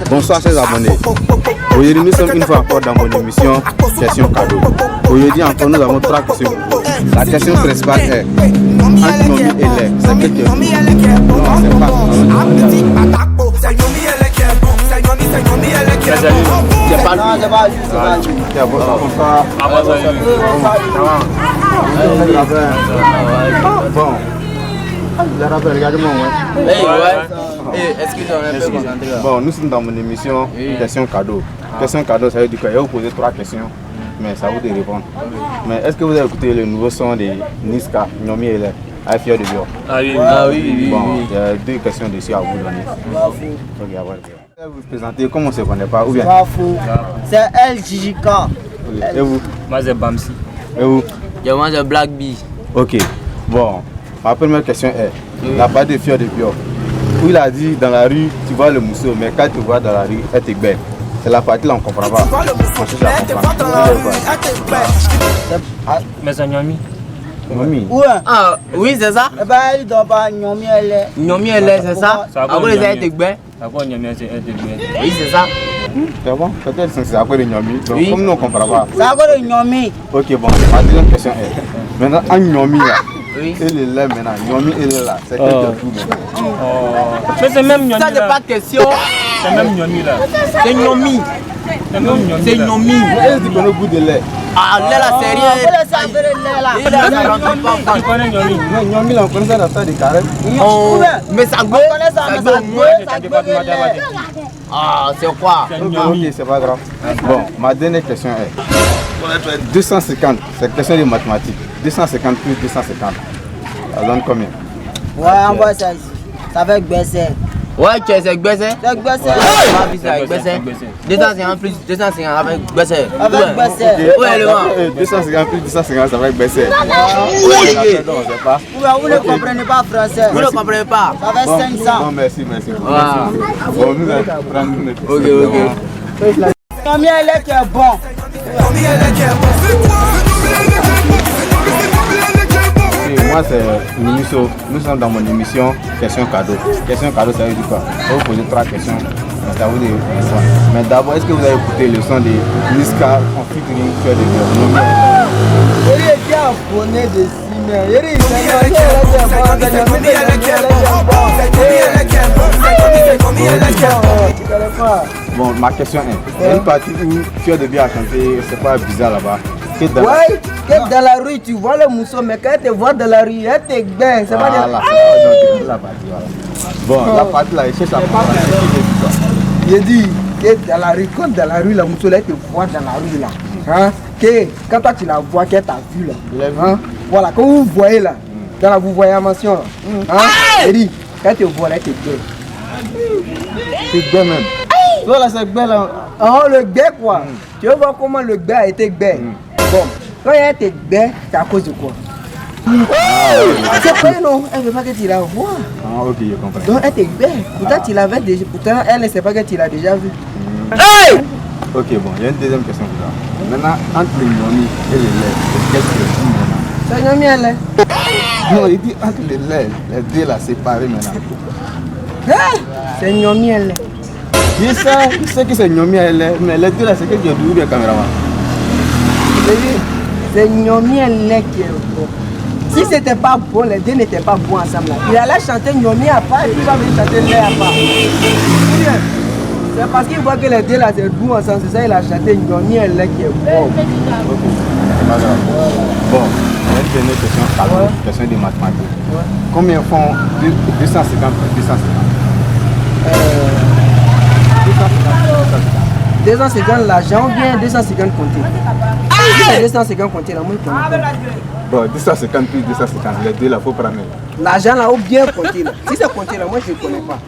Bonsoir chers abonnés. Aujourd'hui nous sommes une fois encore dans mon émission Question Cadeau. Aujourd'hui encore nous avons 3 questions. La question principale est entre Nyomi et lait, c'est quel qui est bon? Non, c'est pas. C'est pas bon. Regardez-moi, bon, nous sommes dans mon émission Question Cadeau. Question Cadeau, ça veut dire que je vais vous poser 3 questions, mais ça vous de répondre. Mais est-ce que vous avez écouté le nouveau son de Niska, Nyomi et Lait, I Fear the Bior? Ah oui. Bon, il y a 2 questions dessus à vous donner. Ok, je vais vous présenter, comment on ne se connaît pas ou bien? C'est LJK. Et vous? Moi c'est Bamsi. Et vous? Moi c'est Black Bee. Ok, bon, ma première question est la part de Fear the Bior. Où il a dit dans la rue, tu vois le mousseau, mais quand tu vois dans la rue, elle te bête. C'est la partie là, on ne comprend pas. On cherche à comprendre. Mais c'est Nyomi. Nyomi. Ah oui, c'est ça. Eh ben, il doit pas Nyomi elle. Nyomi elle, c'est ça. Après les ailes bête. Après Nyomi c'est bête. Oui, c'est ça. C'est bon, peut-être que c'est après le Nyomi. Donc, comme nous on ne comprend pas. C'est après le Nyomi. Ok, bon, ma deuxième question est maintenant, un Nyomi là. Oui. Et le lait maintenant, Nyomi et le là, c'est quel tout maintenant? Mais c'est même Nyomi. Ça c'est pas question. C'est même Nyomi là. C'est Nyomi. C'est même Nyomi. C'est Nyomi. Est-ce que tu connais le goût de lait? Ah, lait là c'est rien. Tu connais Nyomi? Non, Nyomi là, on connaît ça dans ça des carrés. Mais ça goûte. Ça goûte. Ah, c'est quoi? Ok, c'est pas grave. Bon, ma dernière question est 250, c'est question de mathématiques. 250 plus 250. Ça donne combien? Ouais, on voit ça ici. Ça fait baisser. Ouais, c'est baisser. C'est baisser. Ma vie, c'est baisser. 250 plus 250 avec baisser. Avec baisser. Ouais, le vent. 250 plus 250, ça va être baisser. Vous ne comprenez pas français. Vous ne comprenez pas. Ça fait 500. Non, merci. Bon, nous allons prendre notre. Ok. Combien elle est qui est bon? Moi c'est Miniso, nous sommes dans mon émission Question Cadeau. Question Cadeau, ça veut dire quoi? Je vais vous poser 3 questions, mais ça vous dit quoi? Mais d'abord, est-ce que vous avez écouté le son de Niska en featuring Fear the Bior? Il est bien abonné de Simon. Bon, ma question est, il y a une partie où Fear the Bior a chanté, c'est pas bizarre là-bas. Ouais, que dans la rue tu vois le mousseau, mais quand tu te vois dans la rue, elle te gagne. C'est pas de la partie, voilà. Bon, la partie là, il cherche à comprendre. Il dit que dans la rue, quand dans la rue, la mousseau, elle te voit dans la rue là. Hein? Que quand toi tu la vois, qu'elle t'a vu là. Hein? Voilà, quand vous voyez là, dans la vous voyez la mention là. Hein? Il dit, quand tu vois là, elle te gagne. C'est bien même. Voilà, c'est belle là. Oh, le gain quoi. Tu veux voir comment le gain a été gain. Bon, quand elle était belle, c'est à cause de quoi? C'est pas non, elle ne veut pas que tu la vois. Ah ok, je comprends. Donc elle était belle. Pourtant tu l'avais déjà, pourtant elle ne sait pas que tu l'as déjà vu. Ok, bon, il y a une deuxième question pour toi. Maintenant, entre le Nyomi et le lait, qu'est-ce que tu dis maintenant? C'est Nyomi elle est. Non, il dit entre le lait, les deux là séparés maintenant. C'est Nyomi elle est. Il sait que c'est Nyomi elle est, mais les deux là c'est que tu as vu bien caméraman. C'est Nyomi elle est qui est bon. Si c'était pas bon, les deux n'étaient pas bons ensemble là. Il allait chanter Nyomi à part et puis il va venir chanter lait à part. C'est parce qu'il voit que les deux là c'est bon ensemble, c'est ça il a chanté Nyomi elle est qui est bon. Ok, c'est pas grave. Bon, il y a une dernière question, question de mathématiques. Combien font 250 plus 250? 250 l'argent ou bien 250 comptés? Si 250 comptés là, moi je connais pas. Bon, 250 plus 250, les deux là, faut prendre. L'argent là ou bien compté là. Si c'est compté là, moi je connais pas.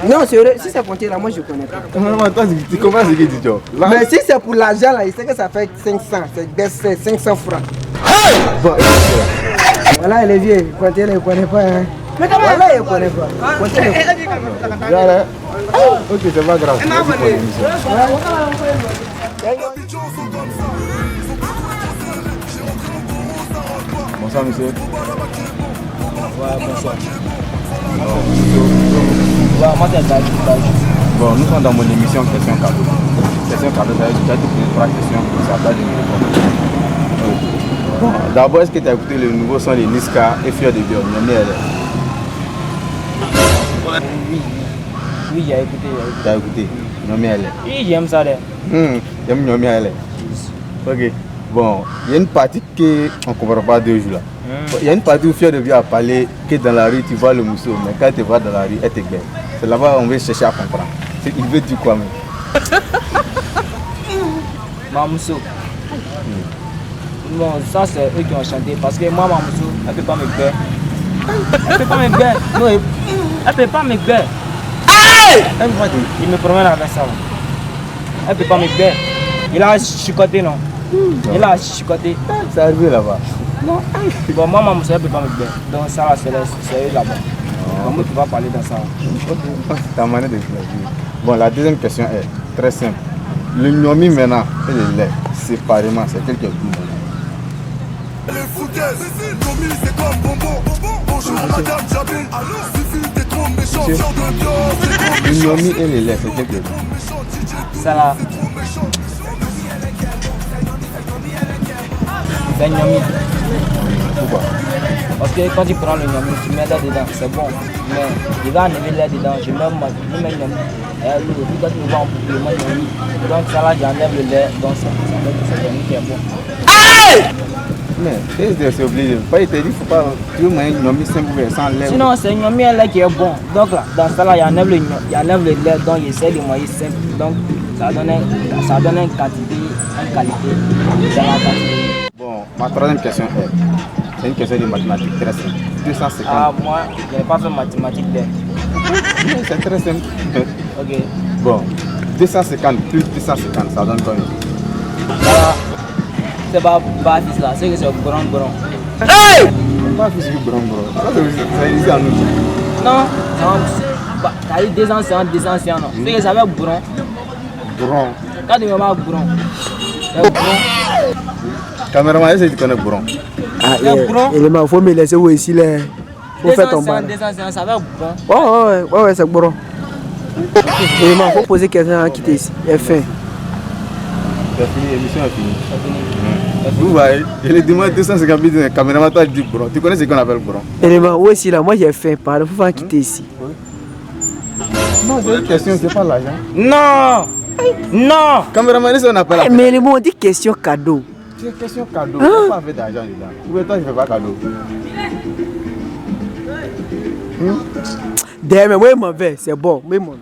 Non, c'est vrai, si c'est compté là, moi je connais pas. Non, toi, tu comprends ce que tu dis? Mais si c'est pour l'argent là, il sait que ça fait 500, c'est 500 francs. Bon, voilà, il est vieux, compté là, il connaît pas. Hein. Mais comment il connaît pas? Compté là. ok, c'est pas grave. Merci pour l'émission. Bonsoir monsieur. Ouais, bonsoir. Moi c'est David. Bon, nous sommes dans mon émission Question Cadeau. Question Cadeau, ça veut dire que tu as te posé 3 questions, ça va de répondre. Bon, d'abord, est-ce que tu as écouté le nouveau son de Niska et Fier de Bio, Nyomi LL? Oui, j'ai écouté. Tu as écouté Nyomi LL? Oui, j'aime ça. J'aime Nyomi LL. Ok. Bon, il y a une partie qu'on ne comprend pas 2 jours là. Il y a une partie où Fier de Bio a parlé que dans la rue tu vois le mousseau, mais quand tu vois dans la rue, elle te belle. C'est là-bas on veut chercher à comprendre. Il veut dire quoi même? Mamousso. Bon, ça c'est eux qui ont chanté parce que moi, Mamousso, elle ne peut pas me faire. Elle peut pas me faire. Non, elle peut pas me faire. Il me promène avec ça. Elle peut pas me faire. Il a chicoté, non? Il a chicoté. C'est arrivé là-bas. Non. Bon, moi, Mamousso, elle peut pas me faire. Donc ça, c'est eux là-bas. Comment tu vas parler dans ça? C'est ta manière de choisir. Bon, la deuxième question est très simple. Le Nyomi maintenant et le lait, séparément, c'est quel qui est plus bon? Les foutaises, Nyomi c'est comme bonbon. Bonjour madame Jabine, suffit t'es trop méchant, fier de Dieu. Le Nyomi et le lait, c'est quel qui est plus bon? Ça là. C'est Nyomi. Pourquoi? Parce que quand tu prends le Nyomi, tu mets là dedans, c'est bon. Mais il va enlever là dedans, je mets Nyomi. Et lui, quand tu me vois en poupée, moi Nyomi. Donc ça là, j'enlève le lait, donc c'est Nyomi qui est bon. Mais c'est obligé. Il te dit, faut pas. Tu veux manger Nyomi simple sans lait. Sinon, c'est Nyomi lait qui est bon. Donc là, dans ça là, il enlève le lait, donc il essaie de manger simple. Donc ça donne une quantité, une qualité dans la quantité. Bon, ma troisième question c'est une question de mathématiques très simple. 250. Ah, moi, je n'ai pas fait mathématiques d'air. C'est très simple. Ok. Bon, 250 plus 250, ça donne combien? C'est pas fils là, c'est que c'est bron. Hey! Pas fils du bron. Ça c'est ici à nous. Non, t'as eu 2 anciens, non. C'est que ça va bron. Bron. Quand tu me vois bron, c'est bron. Caméraman, est-ce que tu connais bron? Ah, il faut me laisser où ici là. Faut faire ton bar. 2 anciens, ça va bron. Ouais, c'est bon. Il faut poser quelqu'un à quitter ici. Il est fin. C'est fini, l'émission est finie. Vous voyez, je lui demande 250 000, le caméraman toi dit bron. Tu connais ce qu'on appelle bron? Élément, où est-ce là? Moi j'ai faim, il faut faire quitter ici. Non, c'est une question, c'est pas l'argent. Non! Caméraman, c'est on appelle la Mais élément, on dit question cadeau. C'est une question cadeau, il pas fait d'argent dedans. Ou toi, je fais pas cadeau. D'ailleurs, mais moi, mauvais, c'est bon. Mais mauvais.